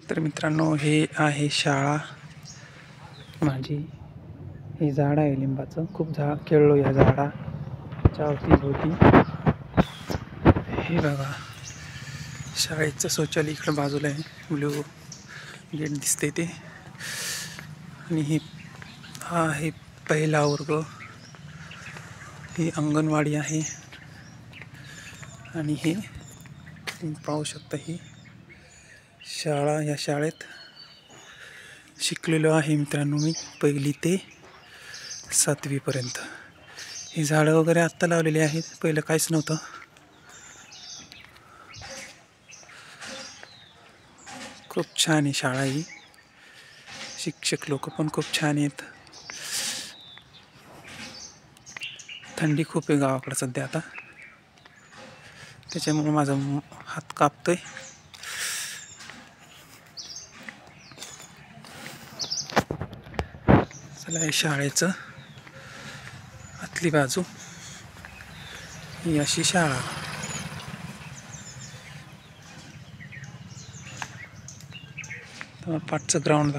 तर मित्रांनो, हे आहे शाळा माझी. हे झाड आहे लिंबाचं. खूप खेळलो या झाडाच्या अवतीभोवती. हे बघा, शाळेचं शौचालय इकडं बाजूला आहे. ब्लू गेट दिसते ते. आणि हा आहे पहिला वर्ग. ही अंगणवाडी आहे. आणि हे तुम्ही पाहू शकता, ही शाळा. या शाळेत शिकलेलो आहे मित्रांनो मी, 1ली ते 7वी पर्यंत. ही झाडं वगैरे आत्ता लावलेली आहेत, पहिलं काहीच नव्हतं. खूप छान आहे शाळा ही. शिक्षक लोक पण खूप छान आहेत. थंडी खूप आहे गावाकडे सध्या आता, त्याच्यामुळे माझा हात कापतोय. चला, हे शाळेचं आतली बाजू, ही अशी शाळा. पाठचं ग्राउंड